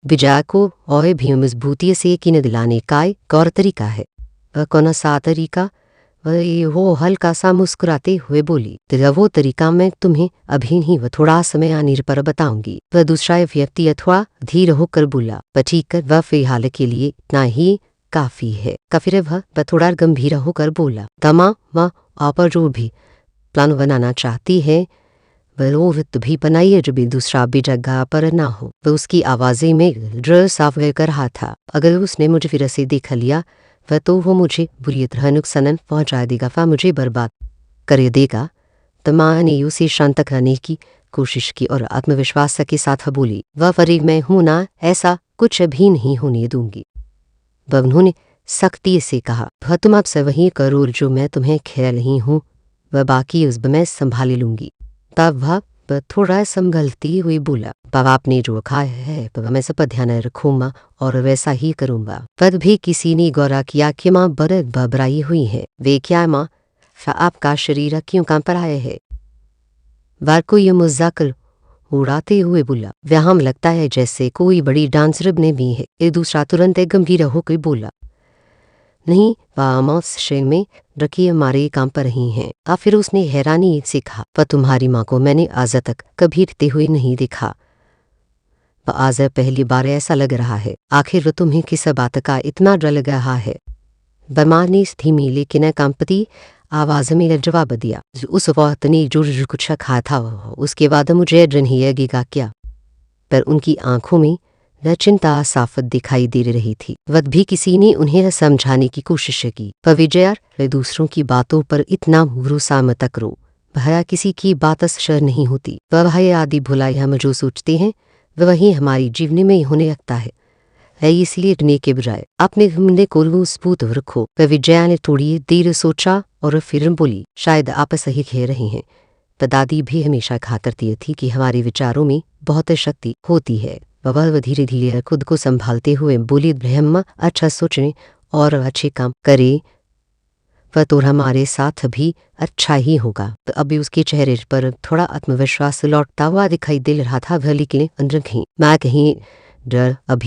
विजय को और भी मजबूती से यकीन दिलाने का एक और तरीका है। वह कौन सा तरीका? वो हल्का सा मुस्कुराते हुए बोली, तो वो तरीका मैं तुम्हें अभी ही वह थोड़ा समय आने पर बताऊंगी। वह दूसरा व्यक्ति अथवा धीर होकर बोला, पर ठीक कर, वह फिलहाल के लिए इतना ही काफी है। फिर वह थोड़ा गंभीर होकर बोला, तमा माँ आप जो भी प्लान बनाना चाहती है वह रोहित भी बनाइए, जो भी दूसरा भी जगह पर ना हो। वह उसकी आवाज़ें में ड्र साफ कर रहा था। अगर उसने मुझे फिर से देख लिया वह तो वो मुझे बुरी तरह नुकसान पहुंचा देगा, वह मुझे बर्बाद कर देगा। तमा ने उसे शांत करने की कोशिश की और आत्मविश्वास के साथ बोली, वह फरीब मैं हूं ना, ऐसा कुछ भी नहीं होने दूंगी। वह उन्होंने सख्ती से कहा, वह तुम आपसे वही करो जो मैं तुम्हें खेल रही हूँ, वह बाकी उस मैं संभाल लूंगी। तब वह थोड़ा संभलती हुई बोला, बाबा आपने जो खाया है वह मैं सब ध्यान रखूंगा और वैसा ही करूंगा। पर भी किसी ने गौरा किया कि माँ बड़े घबराई हुई है। वे क्या माँ, आपका शरीर क्यों काम पर आया है? वार को ये मजाक उड़ाते हुए बोला, वह हम लगता है जैसे कोई बड़ी डांसर ने भी है। एक दूसरा तुरंत गंभीर होकर बोला, नहीं वामोत्सव में रखी हमारे काम पर रही हैं। फिर उसने हैरानी से कहा, पर तुम्हारी माँ को मैंने आज तक कभी रोते हुए नहीं देखा। आज पहली बार ऐसा लग रहा है। आखिर वो तुम्हें किस बात का इतना डर लग रहा है? बर्मा ने धीमी लेकिन कांपती आवाज में जवाब दिया, उस वक्त ने जो कुछ कहा था उसके बाद मुझे डर नहीं लगेगा क्या? पर उनकी आंखों में न चिंता साफ दिखाई दे रही थी। वह भी किसी ने उन्हें समझाने की कोशिश की, पर विजयार वे दूसरों की बातों पर इतना भरोसा मत करो। भया किसी की बात सर नहीं होती। वह भय आदि भुलाई हम जो सोचते हैं वही हमारी जीवन में होने लगता है। इसलिए डरने के बजाय अपने हमने को मजबूत रखो। वह विजया ने थोड़ी देर सोचा और फिर बोली, शायद आप सही कह रही हैं। पर दादी भी हमेशा कहा करती थी कि हमारे विचारों में बहुत शक्ति होती है। वह धीरे धीरे खुद को संभालते हुए बोली, ब्रह्मा अच्छा सोचने और अच्छे काम करे वह तो हमारे साथ भी अच्छा ही होगा। तो अभी उसके चेहरे पर थोड़ा आत्मविश्वास लौटता हुआ दिखाई दे रहा था। वह लेकिन अंदर कहीं मैं कहीं डर अभी